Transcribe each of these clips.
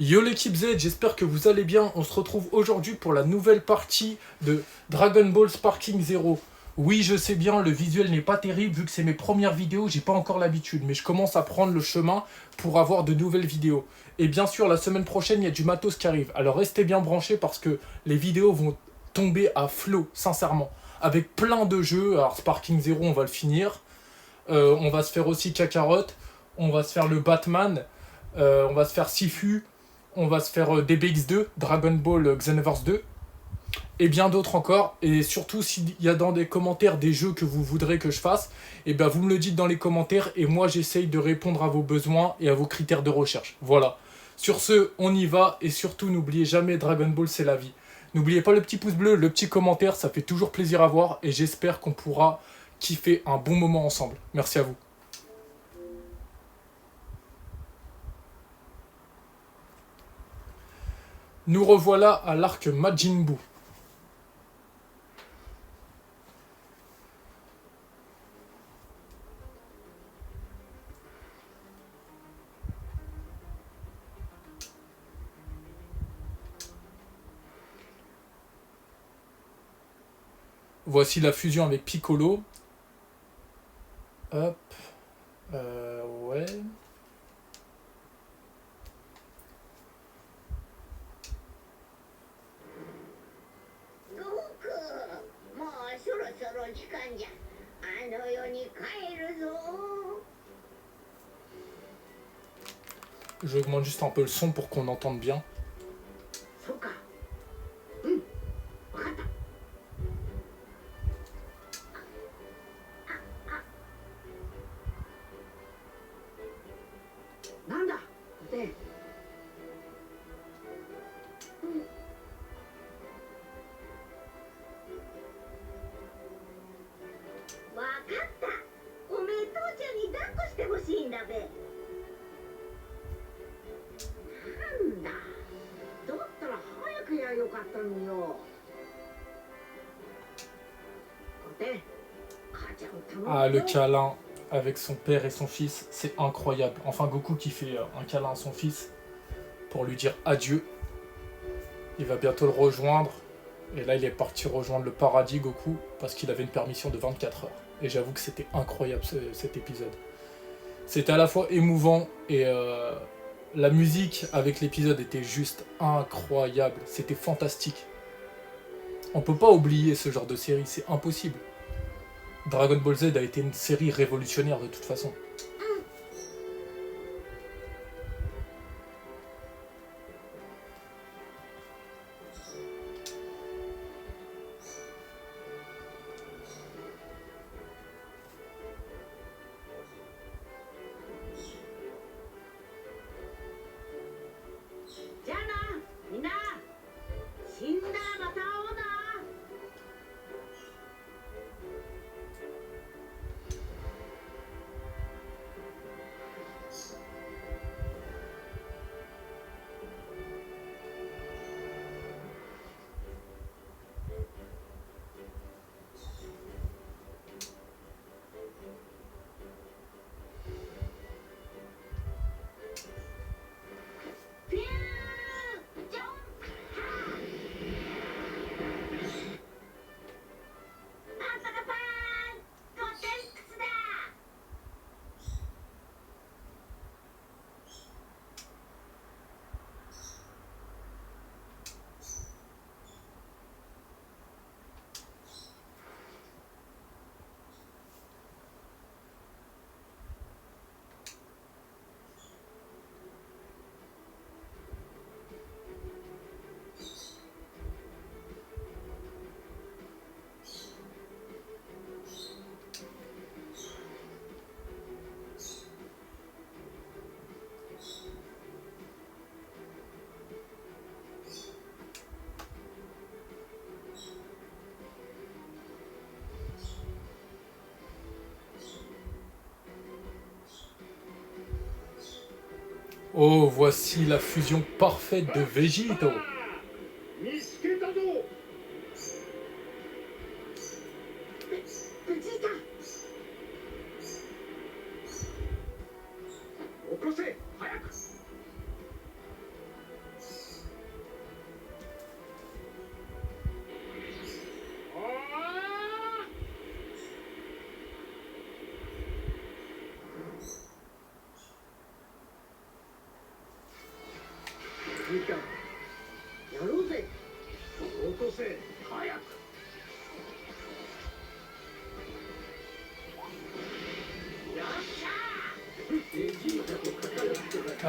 Yo l'équipe Z, j'espère que vous allez bien. On se retrouve aujourd'hui pour la nouvelle partie de Dragon Ball Sparking Zero. Oui, je sais bien, le visuel n'est pas terrible vu que c'est mes premières vidéos, j'ai pas encore l'habitude, mais je commence à prendre le chemin pour avoir de nouvelles vidéos. Et bien sûr, la semaine prochaine, il y a du matos qui arrive. Alors restez bien branchés parce que les vidéos vont tomber à flot, sincèrement. Avec plein de jeux. Alors Sparking Zero, on va le finir. On va se faire aussi Kakarot. On va se faire le Batman. On va se faire Sifu. On va se faire DBX2, Dragon Ball Xenoverse 2, et bien d'autres encore. Et surtout, s'il y a dans des commentaires des jeux que vous voudrez que je fasse, et ben vous me le dites dans les commentaires, et moi j'essaye de répondre à vos besoins et à vos critères de recherche. Voilà. Sur ce, on y va, et surtout, n'oubliez jamais, Dragon Ball, c'est la vie. N'oubliez pas le petit pouce bleu, le petit commentaire, ça fait toujours plaisir à voir, et j'espère qu'on pourra kiffer un bon moment ensemble. Merci à vous. Nous revoilà à l'arc Majin Buu. Voici la fusion avec Piccolo. Hop. Ouais. J'augmente juste un peu le son pour qu'on entende bien. Ah, le câlin avec son père et son fils, c'est incroyable. Enfin, Goku qui fait un câlin à son fils pour lui dire adieu. Il va bientôt le rejoindre. Et là, il est parti rejoindre le paradis, Goku, parce qu'il avait une permission de 24 heures. Et j'avoue que c'était incroyable cet épisode. C'était à la fois émouvant et la musique avec l'épisode était juste incroyable. C'était fantastique. On peut pas oublier ce genre de série, c'est impossible. Dragon Ball Z a été une série révolutionnaire de toute façon. Oh, voici la fusion parfaite de Vegito.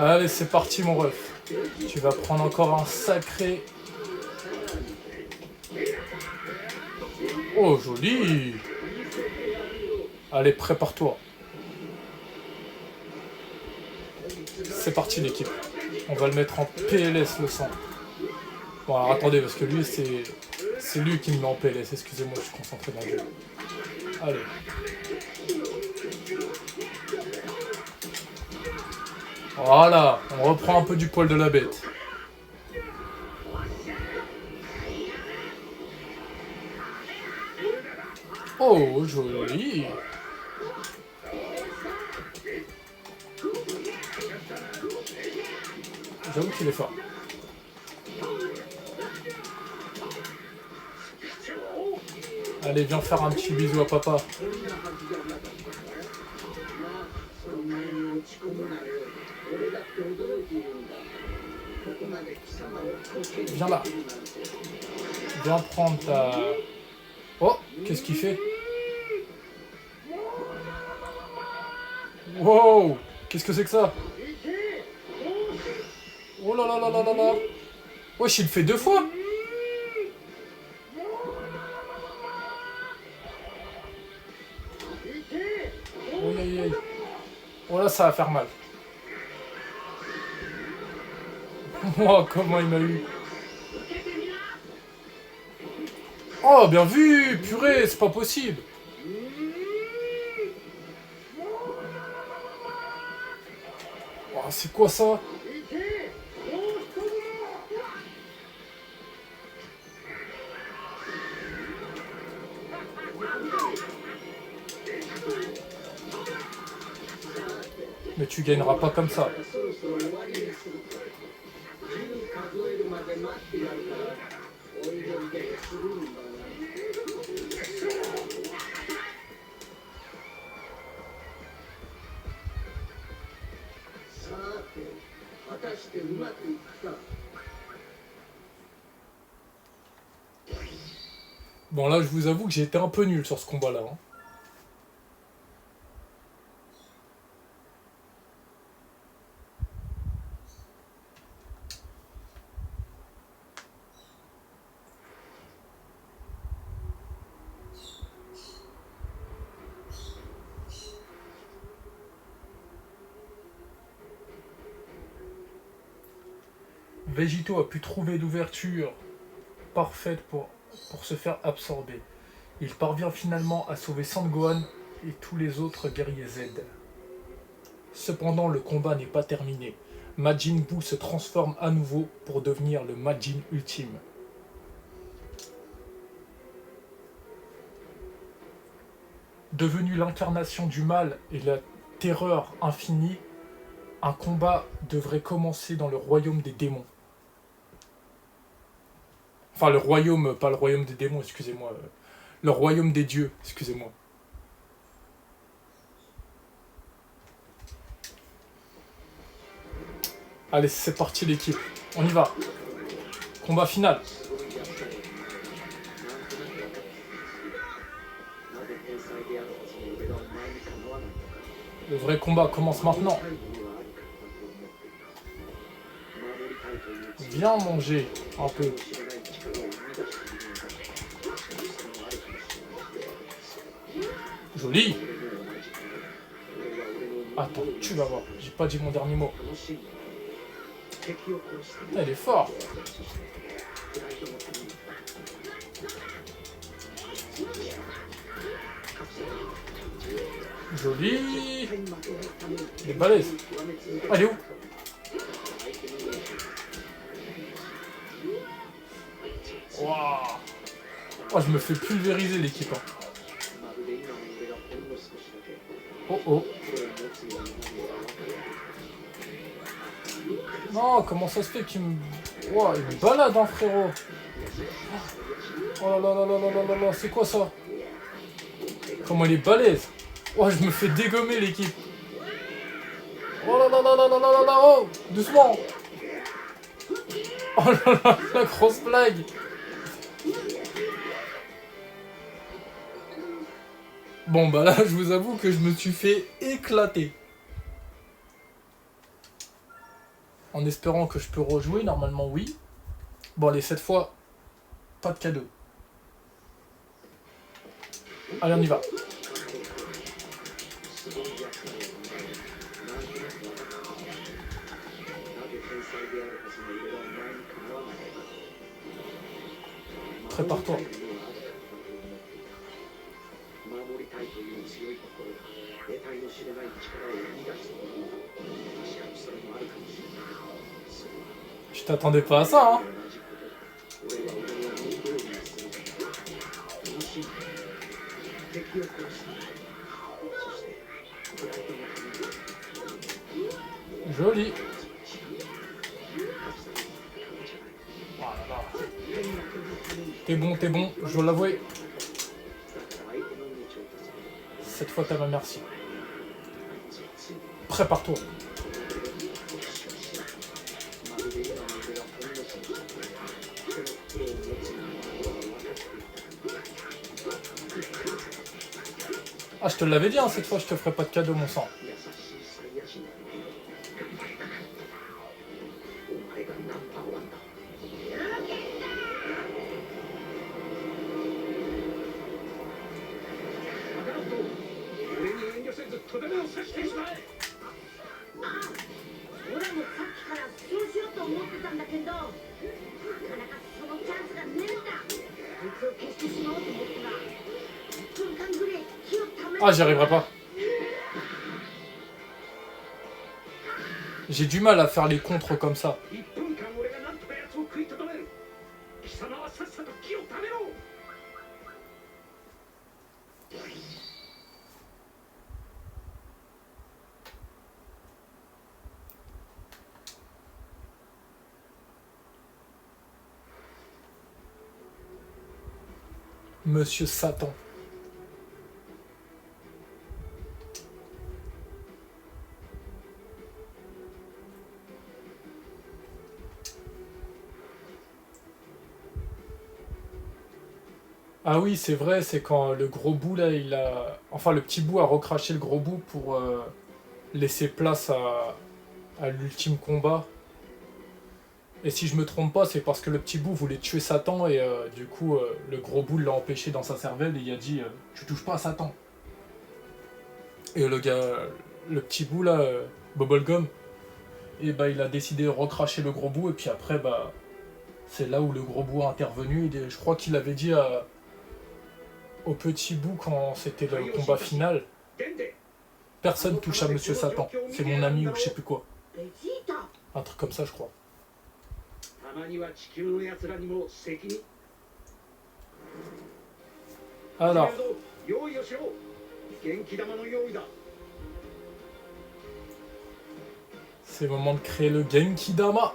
Allez, c'est parti, mon ref. Tu vas prendre encore un sacré... Oh, joli. Allez, prépare-toi. C'est parti, l'équipe. On va le mettre en PLS, le sang. Bon, alors attendez, parce que lui, c'est lui qui me met en PLS. Excusez-moi, je suis concentré dans le jeu. Allez. Voilà, on reprend un peu du poil de la bête. Oh, joli. J'avoue qu'il est fort. Allez, viens faire un petit bisou à papa. Viens là. Viens prendre ta... Oh, qu'est-ce qu'il fait? Wow, qu'est-ce que c'est que ça? Oh là là là là là là. Wesh, il le fait 2 fois. Oh, aïe, aïe. Oh là, ça va faire mal. Oh, comment il m'a eu. Oh, bien vu. Purée, c'est pas possible. Oh, c'est quoi ça? Mais tu gagneras pas comme ça. Bon là, je vous avoue que j'ai été un peu nul sur ce combat-là. Hein. Vegito a pu trouver l'ouverture parfaite pour se faire absorber. Il parvient finalement à sauver Sangohan et tous les autres guerriers Z. Cependant, le combat n'est pas terminé. Majin Buu se transforme à nouveau pour devenir le Majin ultime. Devenu l'incarnation du mal et la terreur infinie, un combat devrait commencer dans le royaume des démons. Enfin, le royaume, pas le royaume des démons, excusez-moi. Le royaume des dieux, excusez-moi. Allez, c'est parti l'équipe. On y va. Combat final. Le vrai combat commence maintenant. Viens manger un peu. Joli. Attends, tu vas voir. J'ai pas dit mon dernier mot. Elle est forte. Joli. Elle est balèze. Ah, elle est où? Waouh. Oh, je me fais pulvériser l'équipe. Hein. Oh oh. Non, comment ça se fait qu'il me... Wow, il me balade, hein, frérot. Oh là là là là là là là, c'est quoi ça? Comment il est balèze. Oh, je me fais dégommer l'équipe. Oh là là là là là là là là, oh, doucement. Oh là là, la grosse blague. Bon bah là, je vous avoue que je me suis fait éclater. en espérant que je peux rejouer. Normalement, oui. Bon, allez, cette fois, pas de cadeau. Allez, on y va. Prépare-toi. Je t'attendais pas à ça, hein. Joli. Oh là là. T'es bon, je dois l'avouer. Cette fois, t'as ma merci. Prépare-toi. Ah, je te l'avais dit, hein, cette fois, je te ferai pas de cadeau, mon sang. Ah, j'y arriverai pas. J'ai du mal à faire les contres comme ça. Monsieur Satan. Ah oui, c'est vrai, c'est quand le gros bout là, il a... Enfin, le petit bout a recraché le gros bout pour laisser place à l'ultime combat. Et si je me trompe pas, c'est parce que le petit bout voulait tuer Satan et du coup, le gros bout l'a empêché dans sa cervelle et il a dit tu touches pas à Satan. Et le gars, le petit bout là, Bubblegum, et bah il a décidé de recracher le gros bout et puis après, bah c'est là où le gros bout a intervenu. Et je crois qu'il avait dit au petit bout quand c'était le combat final. Personne touche à Monsieur Satan, c'est mon ami ou je sais plus quoi. Un truc comme ça, je crois. Alors. C'est le moment de créer le Genki Dama.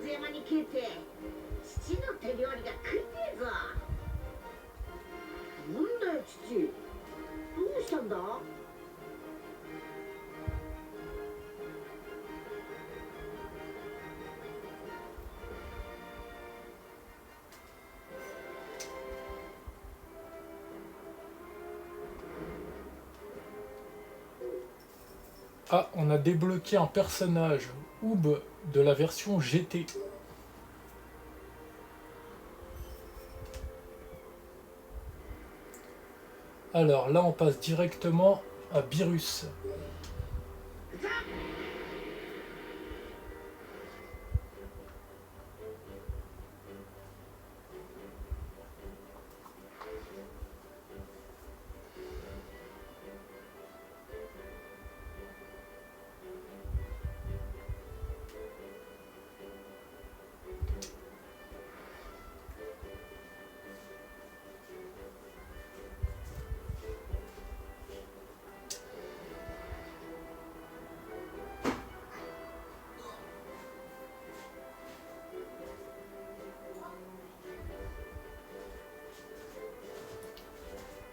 津山に消えて父の手料理が食いてえぞ。なんだよ父、どうしたんだ。Ah, on a débloqué un personnage, Oob, de la version GT. Alors là, on passe directement à Beerus.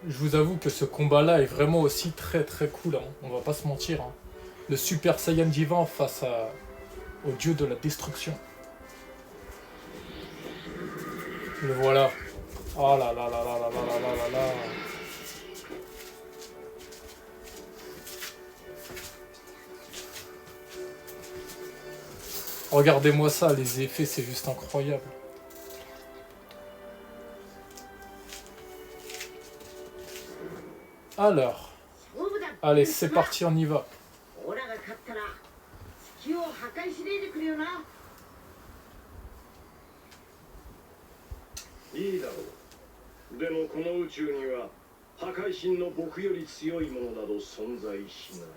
Je vous avoue que ce combat-là est vraiment aussi très très cool, hein. On va pas se mentir, hein. Le Super Saiyan Divin face au dieu de la destruction. Le voilà. Oh là là là là là là là là là. Regardez-moi ça, les effets, c'est juste incroyable. Alors, allez, c'est parti, on y va. いいだろう。でもこの宇宙には破壊神の僕より強いものなど存在しない。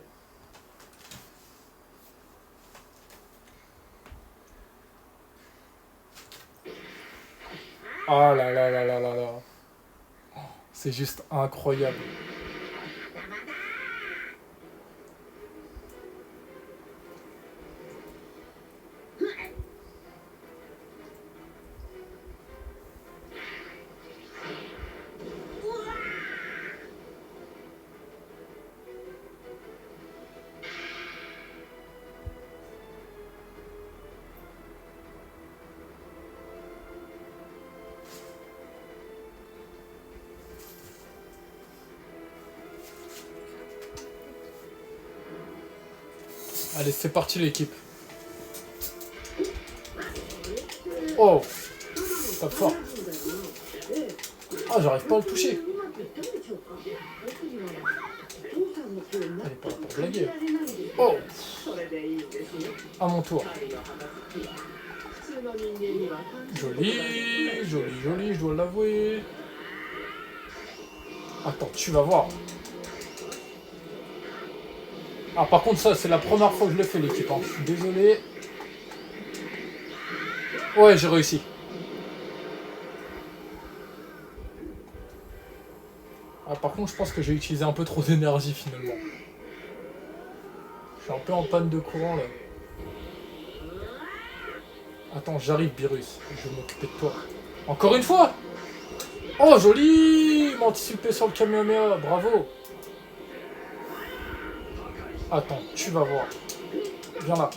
Oh là là là là là là. C'est juste incroyable. Allez, c'est parti l'équipe. Oh, pas fort. Ah, j'arrive pas à le toucher. Elle est pas là pour blaguer. Oh, à mon tour. Joli, joli, joli, je dois l'avouer. Attends, tu vas voir. Ah, par contre, ça, c'est la première fois que je le fais, l'équipe, hein. Je suis désolé. Ouais, j'ai réussi. Ah, par contre, je pense que j'ai utilisé un peu trop d'énergie, finalement. Je suis un peu en panne de courant, là. Attends, j'arrive, Beerus. Je vais m'occuper de toi. Encore une fois! Oh, joli! Il m'a anticipé sur le Kamehameha. Bravo! Attends, tu vas voir. Viens là.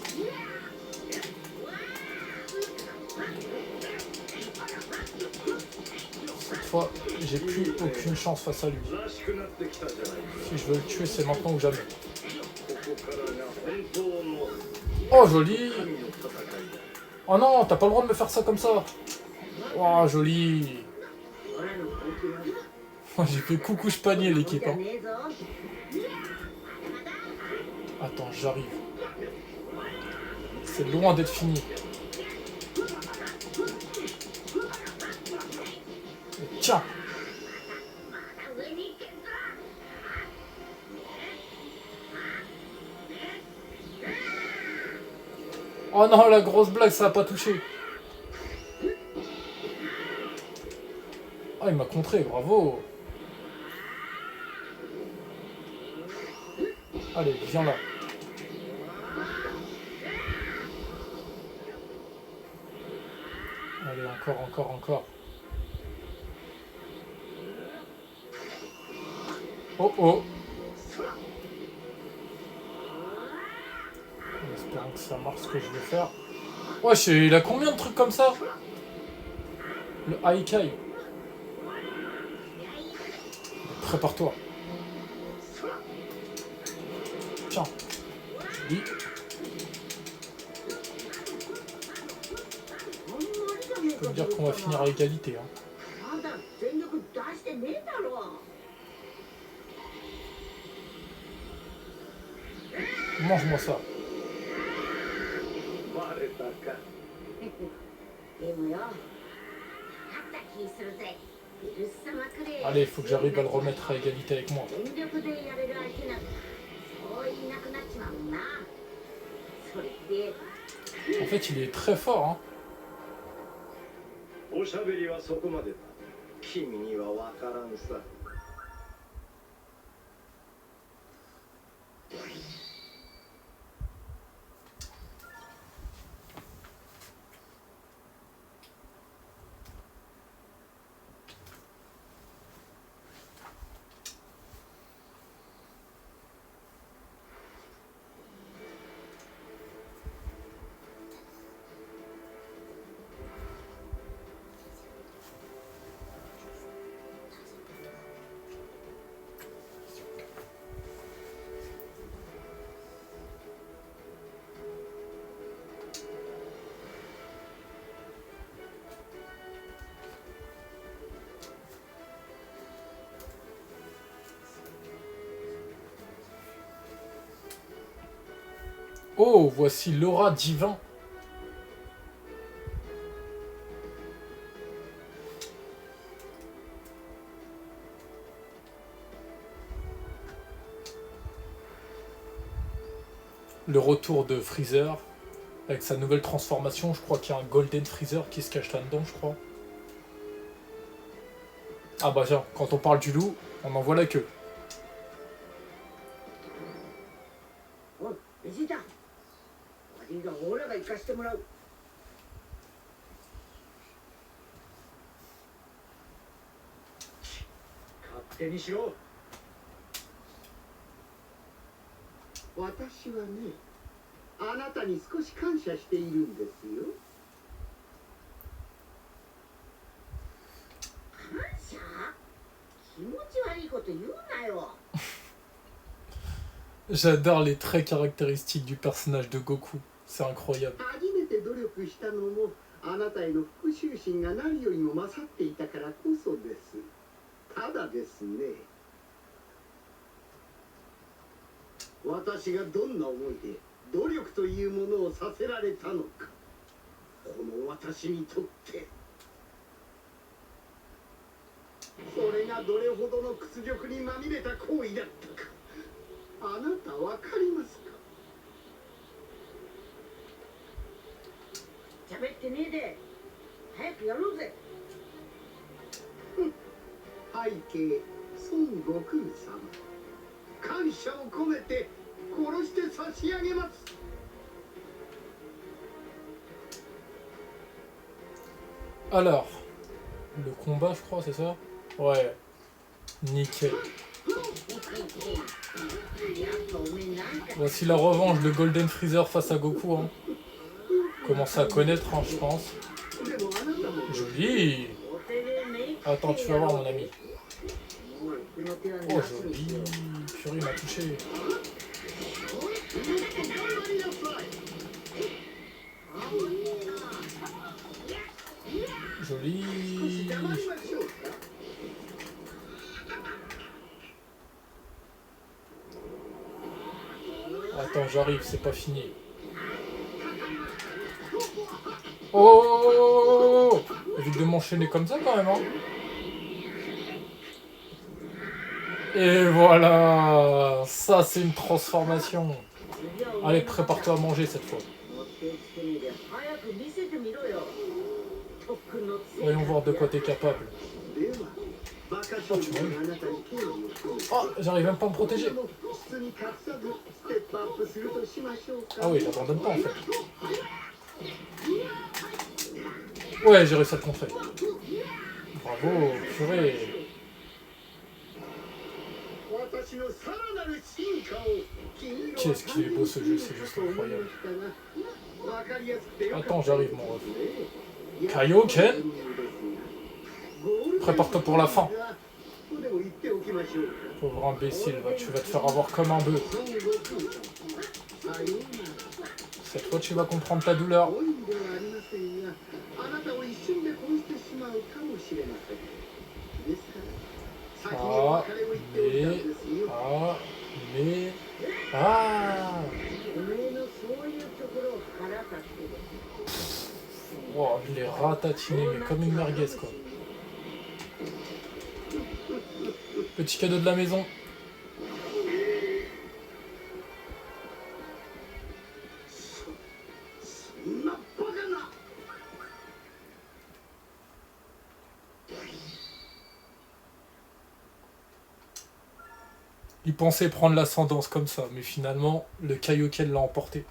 Cette fois, j'ai plus aucune chance face à lui. Si je veux le tuer, c'est maintenant ou jamais. Oh, joli! Oh non, t'as pas le droit de me faire ça comme ça. Oh, joli! J'ai fait coucou je panier l'équipe, hein. Attends, j'arrive. C'est loin d'être fini. Et tiens. Oh non, la grosse blague, ça a pas touché. Ah, il m'a contré, bravo. Allez, viens là. Allez, encore. Oh. En espérant que ça marche ce que je vais faire. Wesh, il a combien de trucs comme ça? Le Haikai. Prépare-toi. Tiens. Joli. Je peux me dire qu'on va finir à égalité. Hein. まだ全力出してねえだろ Mange-moi ça. バレたか。でもよあった気するぜ許さまくれ Allez, il faut que j'arrive à le remettre à égalité avec moi. 全力でやれる相手なんかそういなくなっちまうもんなそれで En fait, il est très fort. Hein. おしゃべりはそこまでだ。君にはわからんさ。Oh, voici l'aura divin. Le retour de Freezer avec sa nouvelle transformation. Je crois qu'il y a un Golden Freezer qui se cache là-dedans, je crois. Ah bah tiens, quand on parle du loup, on en voit la queue. おいベジータ悪いが俺らが行かしてもらう勝手にしろ。私はね、あなたに少し感謝しているんですよ。感謝気持ち悪いこと言うなよ J'adore les traits caractéristiques du personnage de Goku. C'est incroyable. 初めて努力したのもあなたへの復讐心が何よりも勝っていたからこそです。ただですね、私がどんな思いで努力というものをさせられたのか、この私にとってそれがどれほどの屈辱にまみれた行為だったか、あなたわかりますか？喋ってねえで早くやろうぜ背景孫悟空様、感謝を込めて殺して差し上げます。 Alors, le combat, je crois, c'est ça? Ouais. Nickel. Voici la revanche de Golden Freezer face à Goku. Hein. Commence à connaître, hein, je pense. Joli. Attends, tu vas voir, mon ami. Oh, joli. Purée, il m'a touché. Joli. Attends, j'arrive, c'est pas fini. Oh! Évite de m'enchaîner comme ça quand même, hein. Et voilà! Ça, c'est une transformation. Allez, prépare-toi à manger cette fois. Voyons voir de quoi t'es capable. Oh, tu m'as eu. Oh, j'arrive même pas à me protéger. Ah oui, il abandonne pas en fait. Ouais, j'ai réussi à le contrer. Bravo, purée. Qu'est-ce qu'il est beau ce jeu, c'est juste incroyable. Attends, j'arrive mon ref. Kaioken. Prépare-toi pour la fin. Pauvre imbécile, tu vas te faire avoir comme un bœuf. Cette fois tu vas comprendre ta douleur. Ah, mais... Ah Wow, je l'ai ratatiné, mais comme une merguez, quoi. Petit cadeau de la maison. Il pensait prendre l'ascendance comme ça, mais finalement, le Kaioken l'a emporté.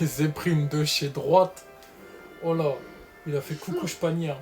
Il s'est pris une de chez droite. Oh là, il a fait coucou Spanier.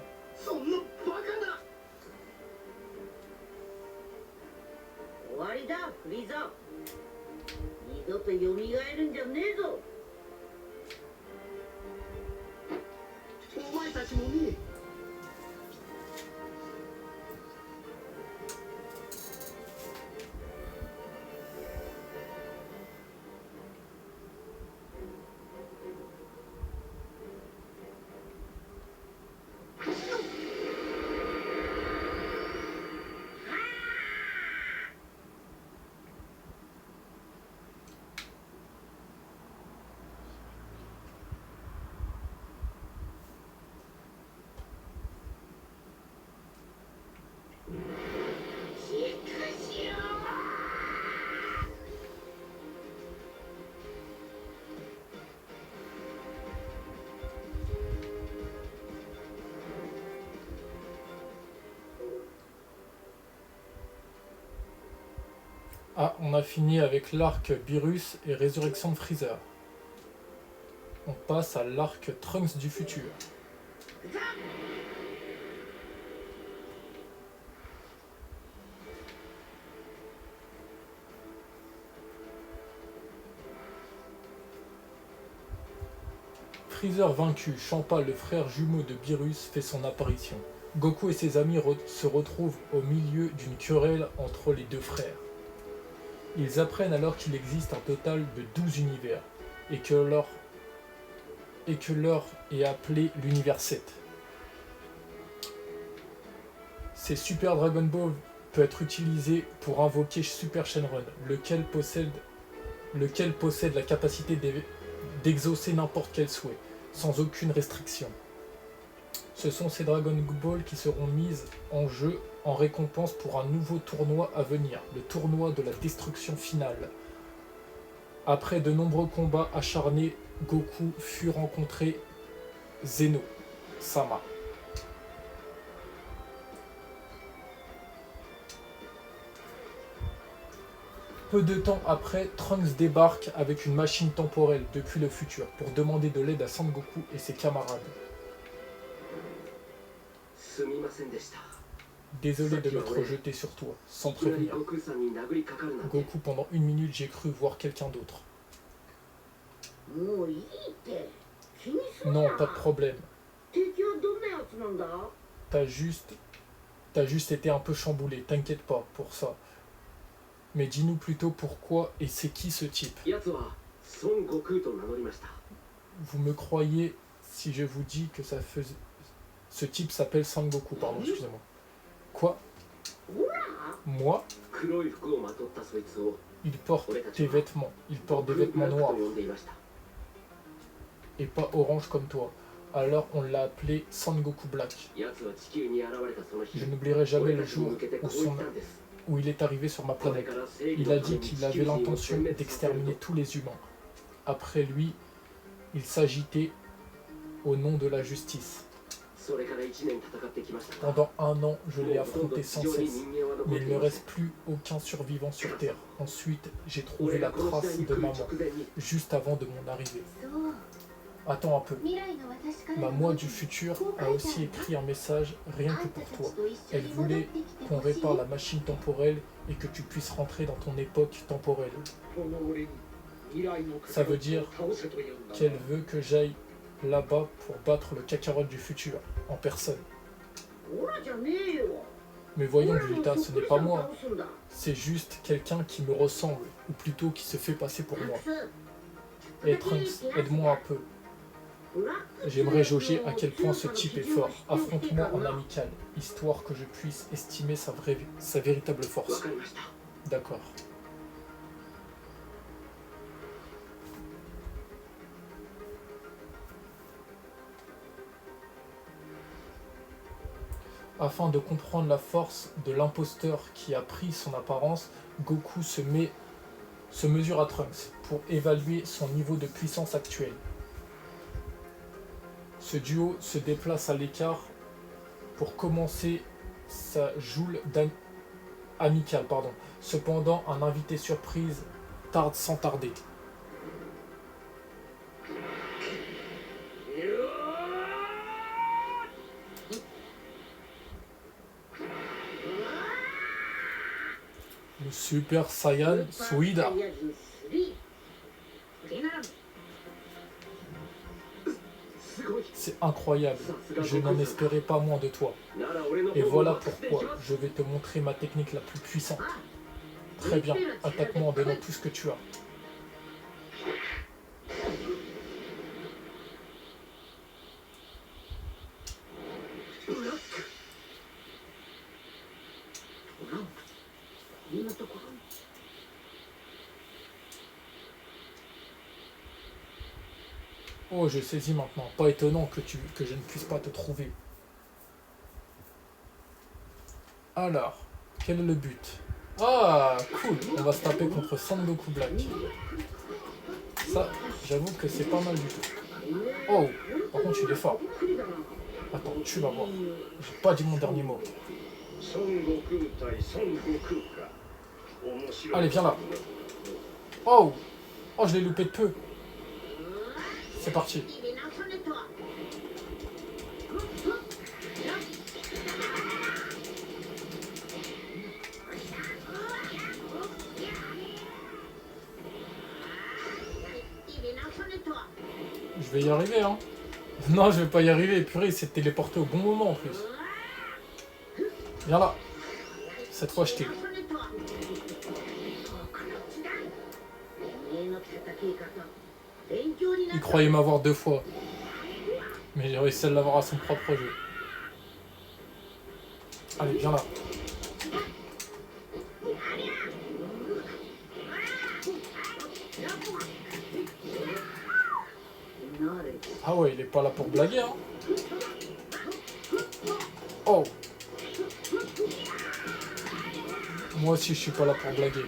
あ、on a fini avec l'arc Beerus et Résurrection de Freezer. On passe à l'arc Trunks du futur. Freezer vaincu, Champa, le frère jumeau de Beerus, fait son apparition. Goku et ses amis se retrouvent au milieu d'une querelle entre les deux frères. Ils apprennent alors qu'il existe un total de 12 univers et que leur est appelé l'univers 7. Ces Super Dragon Ball peut être utilisé pour invoquer Super Shenron, lequel possède la capacité d'exaucer n'importe quel souhait, sans aucune restriction. Ce sont ces Dragon Ball qui seront mises en jeu en récompense pour un nouveau tournoi à venir, le tournoi de la destruction finale. Après de nombreux combats acharnés, Goku fut rencontré Zeno Sama. Peu de temps après, Trunks débarque avec une machine temporelle depuis le futur pour demander de l'aide à Sangoku et ses camarades. Désolé de m'être jeté sur toi, sans prévenir. Goku, pendant 1 minute, j'ai cru voir quelqu'un d'autre. Non, pas de problème. T'as juste été un peu chamboulé, t'inquiète pas pour ça. Mais dis-nous plutôt pourquoi et c'est qui ce type? Vous me croyez si je vous dis que ça faisait... Ce type s'appelle Sangoku, pardon, excusez-moi. Quoi? Moi? Il porte tes vêtements. Il porte des vêtements noirs. Et pas orange comme toi. Alors on l'a appelé Sangoku Black. Je n'oublierai jamais le jour où il est arrivé sur ma planète. Il a dit qu'il avait l'intention d'exterminer tous les humains. Après lui, il s'agitait au nom de la justice. Pendant 1 an, je l'ai affronté sans cesse, mais il ne reste plus aucun survivant sur Terre. Ensuite, j'ai trouvé la trace de maman, juste avant de mon arrivée. そう Attends un peu. 未来の私から Ma moi du futur a aussi écrit un message rien que pour toi. Elle voulait qu'on répare la machine temporelle et que tu puisses rentrer dans ton époque temporelle. Ça veut dire qu'elle veut que j'aille là-bas pour battre le Kakarot du futur, en personne. ほらじゃねえよ Mais voyons, Julita, ce n'est pas moi. C'est juste quelqu'un qui me ressemble, ou plutôt qui se fait passer pour moi. Et Trunks, aide-moi un peu. J'aimerais jauger à quel point ce type est fort. Affronte-moi en amical, histoire que je puisse estimer sa véritable force. D'accord. Afin de comprendre la force de l'imposteur qui a pris son apparence, Goku se mesure à Trunks pour évaluer son niveau de puissance actuel. Ce duo se déplace à l'écart pour commencer sa joule amicale. Cependant, un invité surprise tarde sans tarder. Le Super Saiyan Suida. C'est incroyable, je n'en espérais pas moins de toi. Et voilà pourquoi je vais te montrer ma technique la plus puissante. Très bien, attaque-moi en donnant tout ce que tu as. Oh, je saisis maintenant. Pas étonnant que je ne puisse pas te trouver. Alors, quel est le but? Ah, cool. On va se taper contre Sangoku Black. Ça, j'avoue que c'est pas mal du tout. Oh, par contre, il est fort. Attends, tu vas voir. J'ai pas dit mon dernier mot. Allez, viens là. Oh, oh, je l'ai loupé de peu. C'est parti. Je vais y arriver, hein. Non, je vais pas y arriver. Purée, il s'est téléporté au bon moment en plus. Viens là. Cette fois, je t'ai eu. Il croyait m'avoir 2 fois. Mais j'ai réussi à l'avoir à son propre jeu. Allez, viens là. Ah ouais, il est pas là pour blaguer, hein. Oh. Moi aussi, je suis pas là pour blaguer.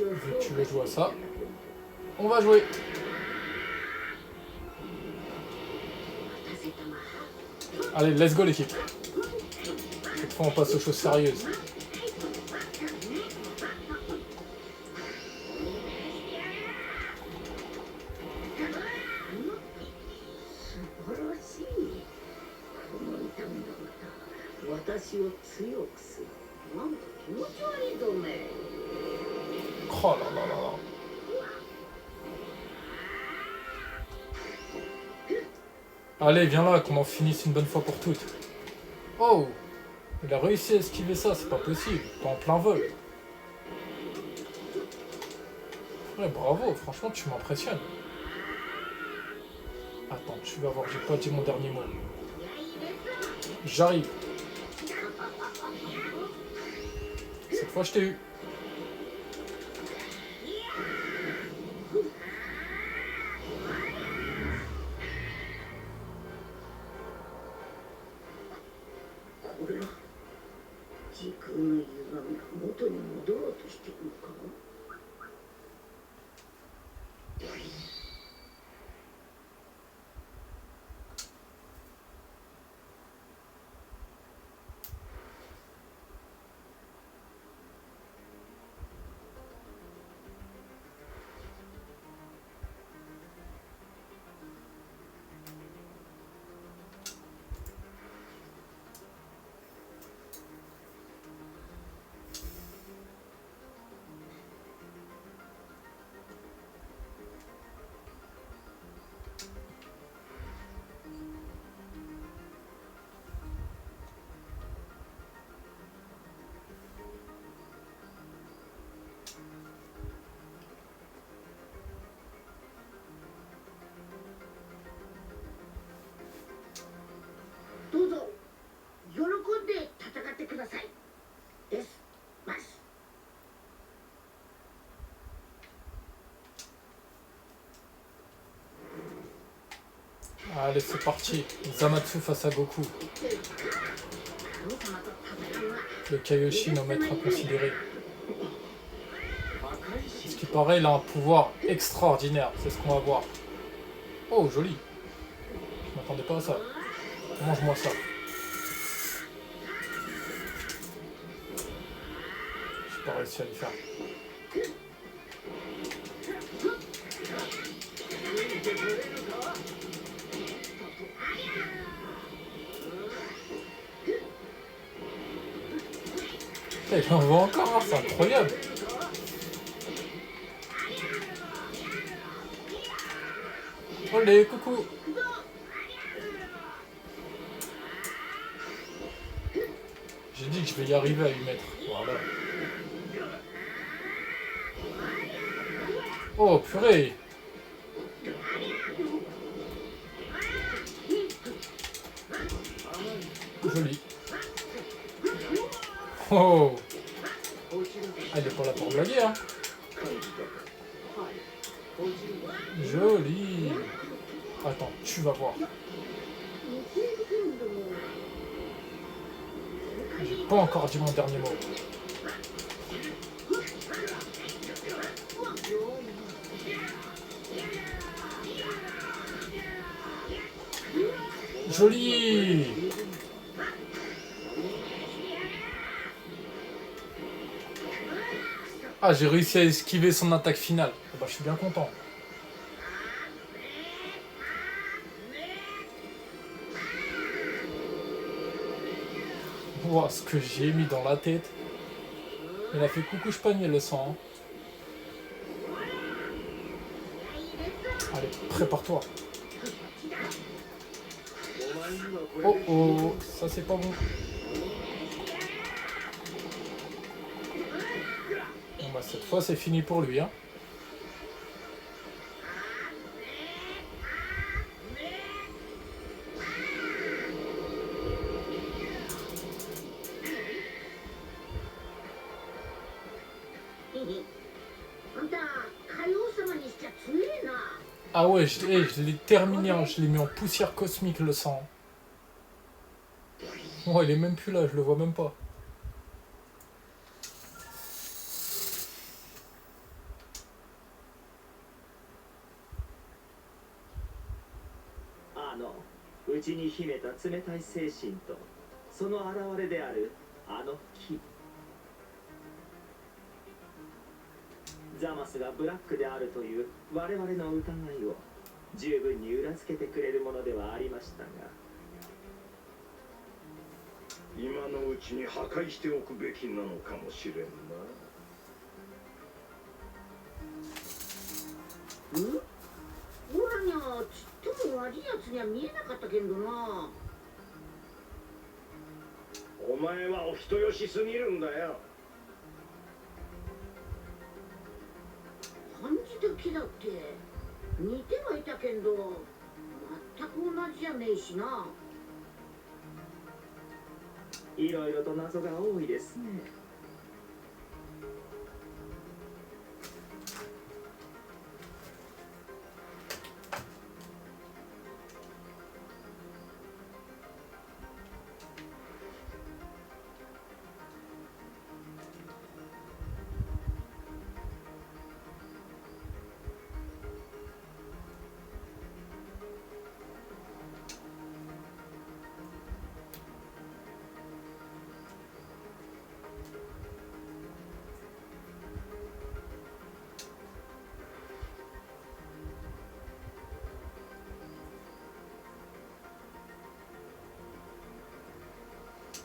Vu que tu veux jouer à ça, on va jouer. Allez, let's go l'équipe. Cette fois, on passe aux choses sérieuses. Oh là là là là. Allez, viens là, qu'on en finisse une bonne fois pour toutes. Oh, il a réussi à esquiver ça, c'est pas possible. Pas en plein vol. Ouais, bravo, franchement, tu m'impressionnes. Attends, tu vas voir, j'ai pas dit mon dernier mot. J'arrive. Cette fois, je t'ai eu. きしてるのかも。どうぞ喜んで戦ってください。ですます。Allez, c'est parti. Zamatsu face à Goku. Le Kaioshin, nos maîtres à considérer. Ce qui paraît, il a un pouvoir extraordinaire. C'est ce qu'on va voir. Oh, joli. Je m'attendais pas à ça. Mange-moi ça. J'ai pas réussi à le faire. Il en voit encore un, c'est incroyable. Olé, coucou. J'ai dit que je vais y arriver à lui mettre. Voilà. Oh, purée. Joli. Oh. Ah, il est pas là pour blaguer, hein. Joli. Attends, tu vas voir. J'ai pas encore dit mon dernier mot. Joli. Ah, j'ai réussi à esquiver son attaque finale. Bah, je suis bien content. Wow, ce que j'ai mis dans la tête. Il a fait coucou, je pagne le sang. Allez, prépare-toi. Oh oh, ça c'est pas bon. Bon bah cette fois c'est fini pour lui, hein. Ah ouais, je l'ai terminé, hein, je l'ai mis en poussière cosmique le sang. Oh, il est même plus là, je le vois même pas.ザマスがブラックであるという我々の疑いを十分に裏付けてくれるものではありましたが、今のうちに破壊しておくべきなのかもしれんな。オラにはちっとも悪いやつには見えなかったけどな。お前はお人よしすぎるんだよ。感じた気だって似てはいたけど全く同じじゃねえしな。いろいろと謎が多いですね。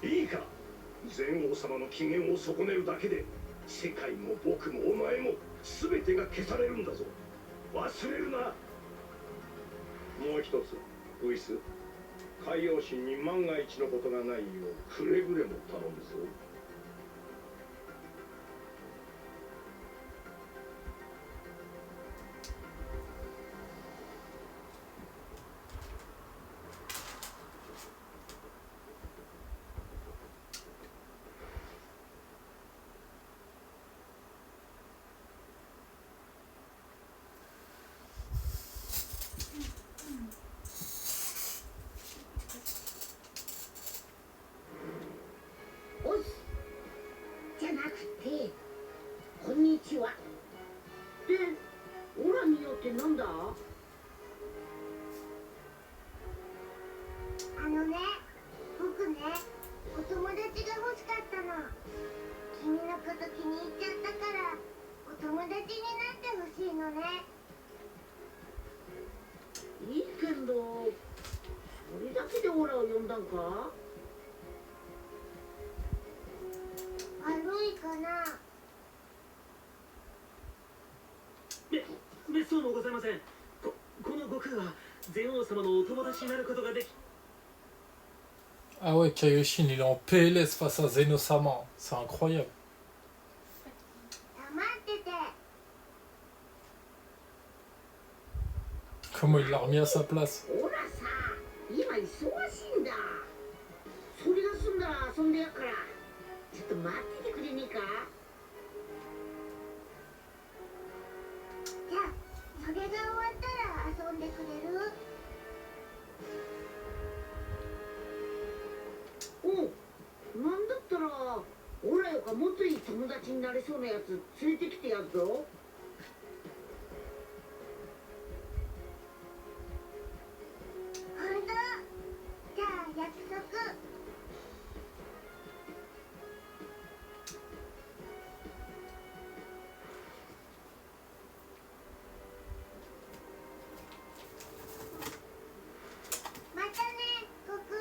いいか、全王様の機嫌を損ねるだけで世界も僕もお前も全てが消されるんだぞ。忘れるな。もう一つ、ウイス、海洋神に万が一のことがないようくれぐれも頼むぞ。おすじゃなくてこんにちはでオラによってなんだ。僕ね、お友達が欲しかったの。君のこと気に入っちゃったからお友達になってほしいのね。いいけどそれだけでオラを呼んだんか。悪いかな。めそうもございません。この悟空は全王様のお友達になることができ。 Ah ouais, Kaioshin, il est en PLS face à Zeno-sama. C'est incroyable. 黙ってて。 Comment il l'a remis à sa place. オラさ、今忙しいんだ。それが済んだら遊んでやっからちょっと待っててくれねえか。じゃあそれが終わったら遊んでくれる？おう、なんだったらオラよかもっといい友達になれそうなやつ連れてきてやるぞ。ほんと？じゃあ約束。またね、悟空。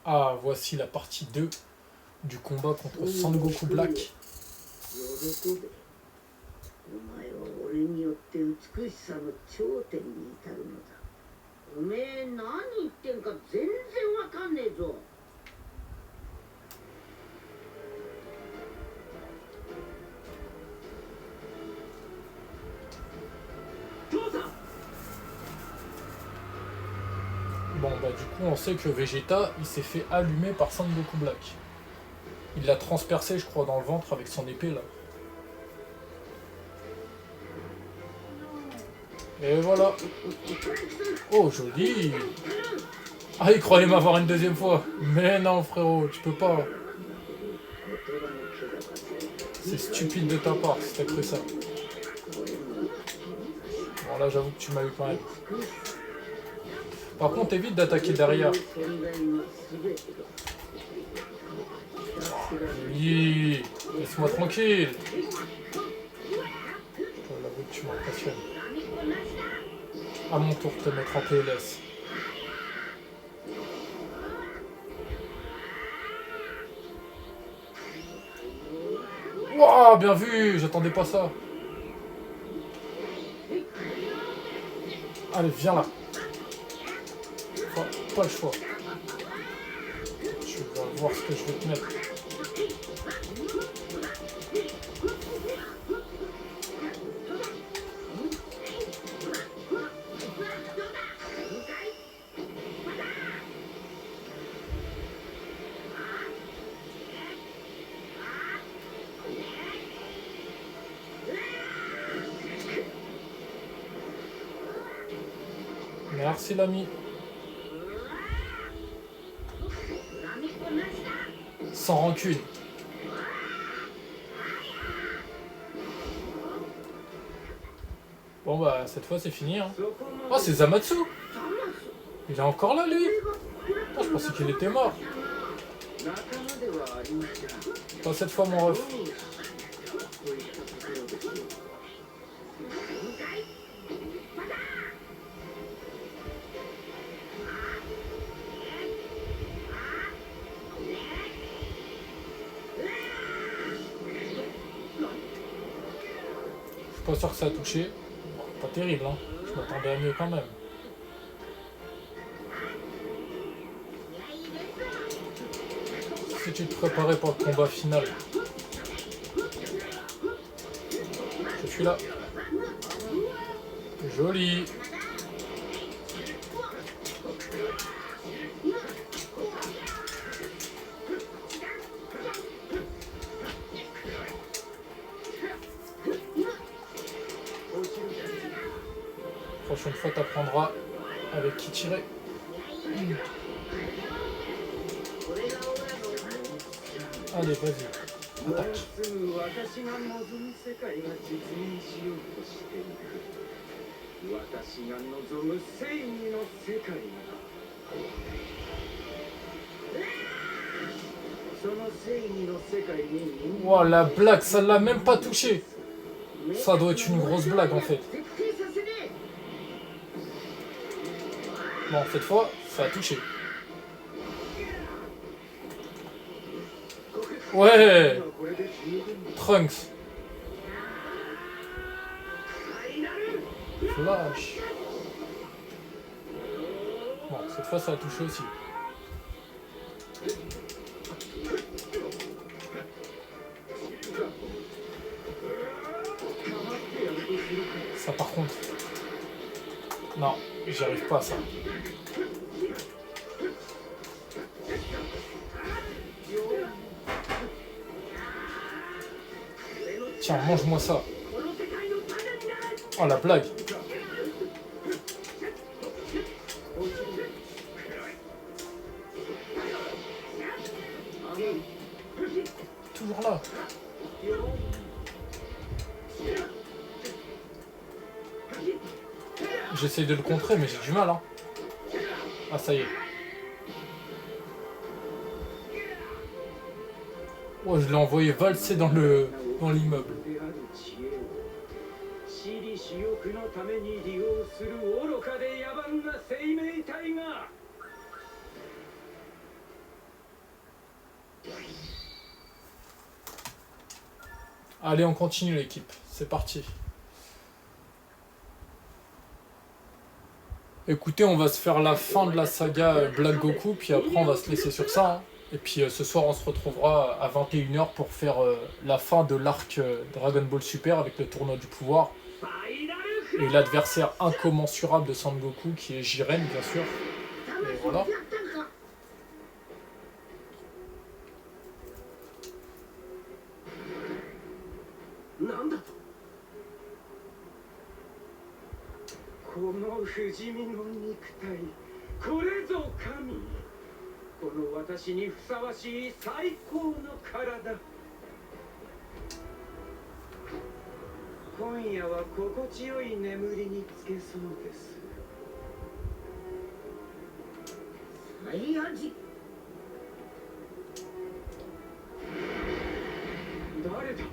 Ah, voici la partie 2 du combat contre Sangoku Black. 喜べ。お前は俺によって美しさの頂点に至るのだ。おめえ何言ってんか全然わかんねえぞ。父さん。 Bon, bah du coup, on sait que Vegeta, il s'est fait allumer par Sangoku Black. Il l'a transpercé, je crois, dans le ventre avec son épée, là. Et voilà. Oh, joli. Ah, il croyait m'avoir une deuxième fois. Mais non, frérot, tu peux pas. C'est stupide de ta part, si t'as cru ça. Bon, là, j'avoue que tu m'as eu quand même. Par contre, évite d'attaquer derrière. Oui, laisse-moi tranquille. J'avoue que tu m'impressionnes. À mon tour de te mettre en PLS. Wouah, bien vu, j'attendais pas ça. Allez, viens là. Pas le choix. Tu vas voir ce que je vais te mettre. Merci l'ami. Sans rancune. Bon bah cette fois c'est fini hein. Oh c'est Zamatsu. Il est encore là lui. Oh, je pensais qu'il était mort. Pas cette fois mon ref. Je suis pas sûr que ça a touché. Bon, pas terrible, hein. Je m'attendais à mieux quand même. Si tu te préparais pour le combat final. Je suis là. Joli. Prochaine fois, t'apprendras avec qui tirer. Allez, vas-y. Attaque. すぐ私が望む世界が実現しようとしている。私が望む正義の世界が。その正義の世界に人間 Wow, la blague, ça l'a même pas touché. Ça doit être une grosse blague en fait. Bon, cette fois, ça a touché. Ouais, Trunks. Flash. Bon, cette fois, ça a touché aussi. Ça par contre. Non, j'y arrive pas à ça. Tiens, mange-moi ça. Oh la blague. Toujours là. J'essaye de le contrer, mais j'ai du mal, hein. Ah, ça y est. Oh, je l'ai envoyé valser dans l'immeuble. 私利私欲のために利用する愚かで野蛮な生命体が Allez, on continue l'équipe. C'est parti. Écoutez, on va se faire la fin de la saga Black Goku, puis après on va se laisser sur ça, hein. Et puis ce soir on se retrouvera à 21h pour faire la fin de l'arc Dragon Ball Super avec le tournoi du pouvoir. Et l'adversaire incommensurable de Sangoku qui est Jiren, bien sûr. Et voilà. なんだとこの不死身の肉体これぞ神この私にふさわしい最高の体今夜は心地よい眠りにつけそうですサイヤ人誰だ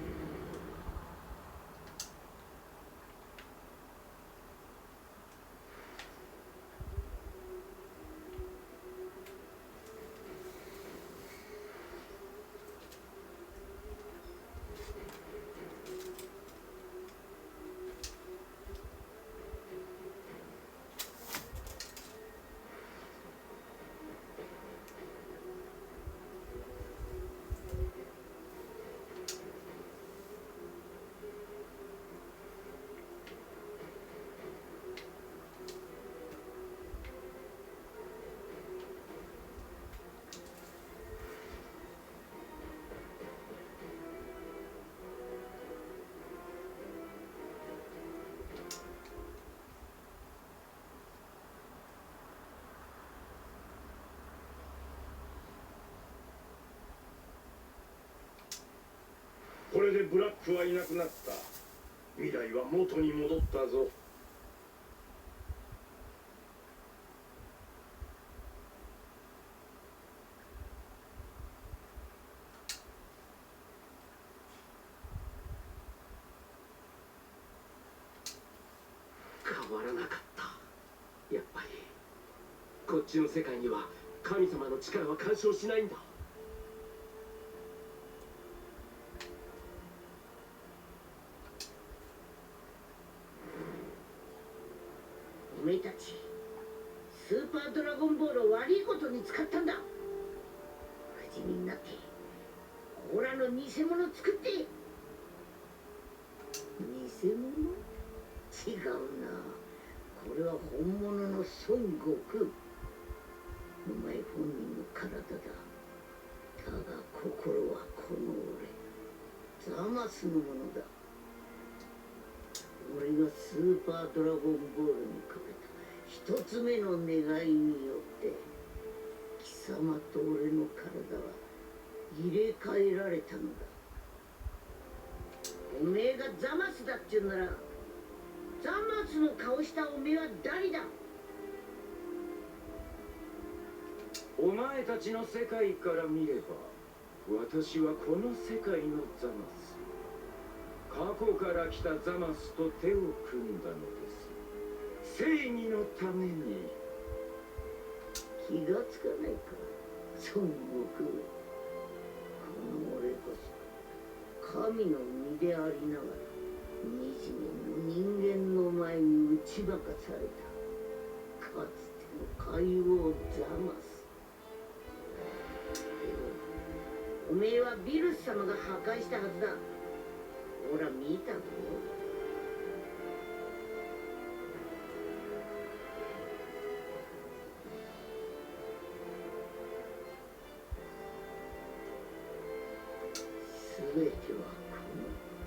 これでブラックはいなくなった。未来は元に戻ったぞ。変わらなかった。やっぱりこっちの世界には神様の力は干渉しないんだ。おめえたちスーパードラゴンボールを悪いことに使ったんだ。不死身になってオラの偽物作って。偽物？違うな。これは本物の孫悟空。お前本人の体だ。だが心はこの俺ザマスのものだ。俺がスーパードラゴンボールにかけた一つ目の願いによって貴様と俺の体は入れ替えられたのだ。おめえがザマスだって言うならザマスの顔したおめえは誰だ。お前たちの世界から見れば私はこの世界のザマス、過去から来たザマスと手を組んだのです。正義のために。気がつかないか孫悟空。この俺こそ神の身でありながら惨めの人間の前に打ち負かされたかつての海王ザマス。おめえはビルス様が破壊したはずだ。ほら見たぞ。すべてはこ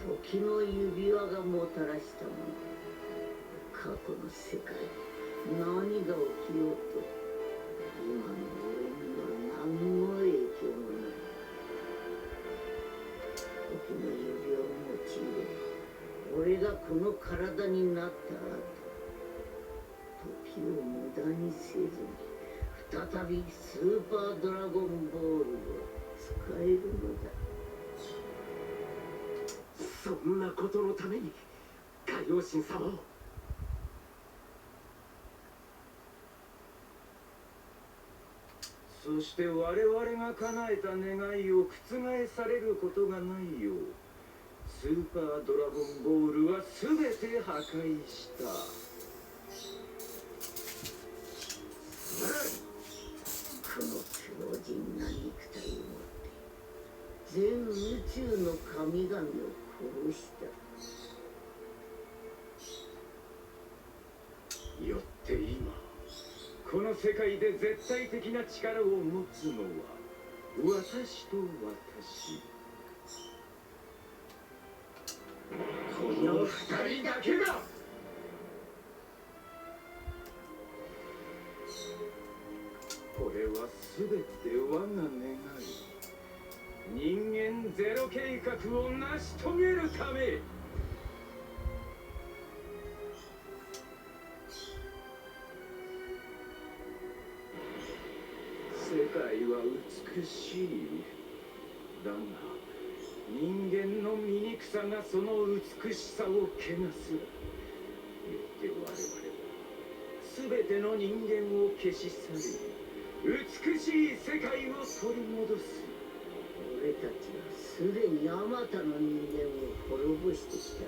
の時の指輪がもたらしたもの。過去の世界何が起きようと今の俺には何の影響もない。時の指輪を用いれば俺がこの体になった後時を無駄にせずに再びスーパードラゴンボールを使えるのだ。そんなことのために海王神様を。そして我々が叶えた願いを覆されることがないようスーパードラゴンボールは全て破壊した。この強靭な肉体を持って全宇宙の神々を殺した。よって今この世界で絶対的な力を持つのは私と私。この二人だけだ。これは全て我が願い。人間ゼロ計画を成し遂げるため。世界は美しい。だが人間の醜さがその美しさを汚す。よって我々は全ての人間を消し去り美しい世界を取り戻す。俺たちはすでにあまたの人間を滅ぼしてきた。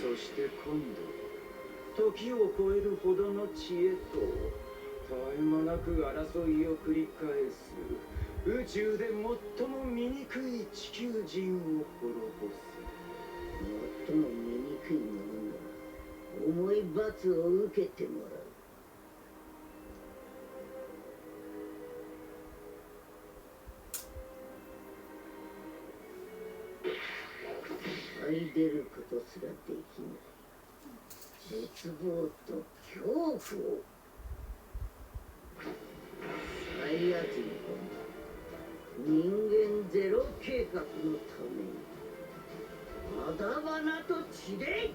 そして今度時を超えるほどの知恵と絶え間なく争いを繰り返す宇宙で最も醜い地球人を滅ぼす。最も醜い者が重い罰を受けてもらう。這い出ることすらできない絶望と恐怖をサイヤ人人間ゼロ計画のためにあだ花と血で。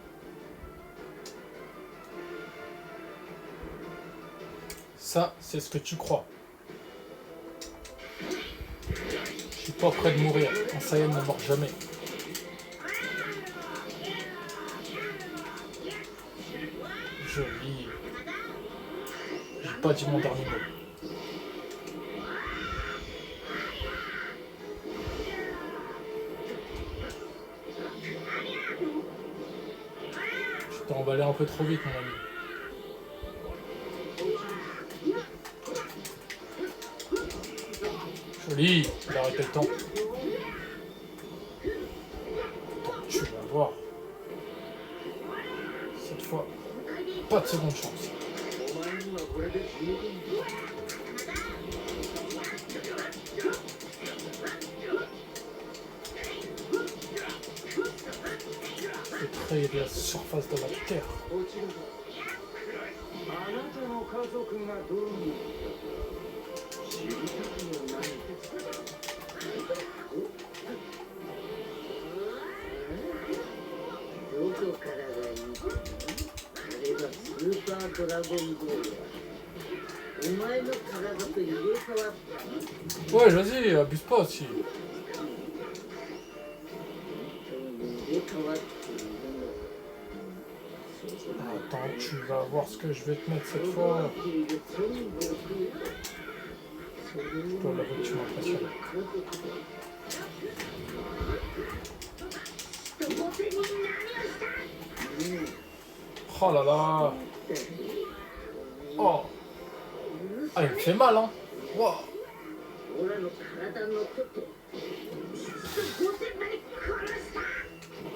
Ça, c'est ce que tu crois. Je suis pas près de mourir. Un Saiyan ne meurt jamais. pas dit mon dernier mot. Je t'ai emballé un peu trop vite, mon ami. Joli, il a arrêté le temps. Tu vas voir. Cette fois, pas de seconde chance. お前にはこれで十分だ。 C'est très la surface de la terre. 落ちるぞ。あなたの家族がどう思うか知りたくもないですか。どこからがいいかな。あれがスーパードラゴンボールだ。お前の体と入れ替わった。 Ouais, vas-y, abuse pas aussi. 入れ替わっているの。 Attends, tu vas voir ce que je vais te mettre cette fois. Je dois l'avouer que tu m'impressionnes. Oh là là. Oh. Ah, il me fait mal, hein. Wow.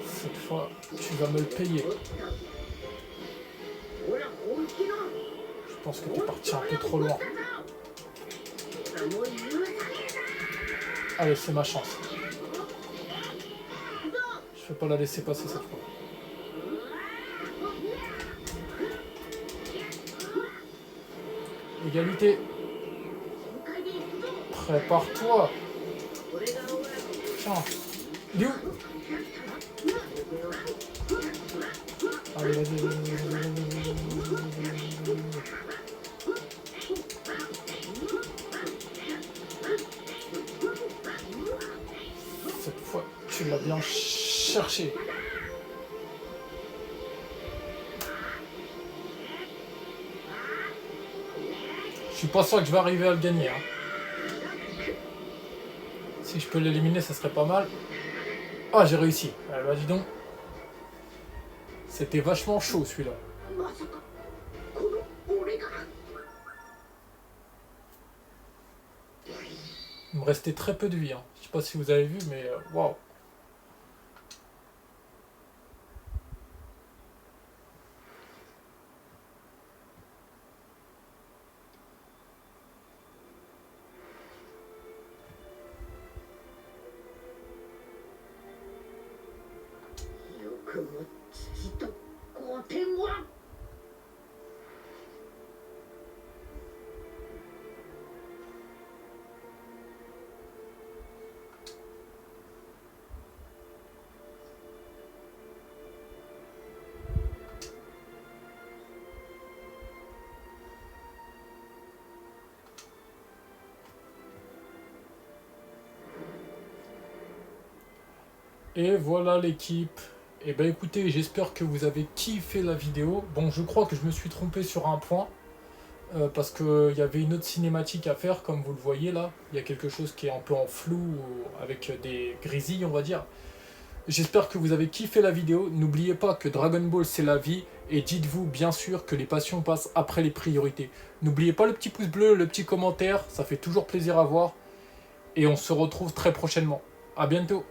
Cette fois, tu vas me le payer. Je pense que tu es parti un peu trop loin. Allez, c'est ma chance. Je vais pas la laisser passer cette fois. Égalité. Prépare-toi. Tiens. Il est où? Allez, vas-y. Cette fois, tu l'as bien cherché. Je suis pas sûr que je vais arriver à le gagner. Hein. Si je peux l'éliminer, ça serait pas mal. Ah, j'ai réussi. Ah, bah dis donc. C'était vachement chaud celui-là. Il me restait très peu de vie. Hein. Je sais pas si vous avez vu, mais waouh. Et voilà l'équipe. Et ben écoutez, j'espère que vous avez kiffé la vidéo. Bon, je crois que je me suis trompé sur un point. Parce qu'il y avait une autre cinématique à faire, comme vous le voyez là. Il y a quelque chose qui est un peu en flou, avec des grisilles, on va dire. J'espère que vous avez kiffé la vidéo. N'oubliez pas que Dragon Ball, c'est la vie. Et dites-vous bien sûr que les passions passent après les priorités. N'oubliez pas le petit pouce bleu, le petit commentaire. Ça fait toujours plaisir à voir. Et on se retrouve très prochainement. À bientôt.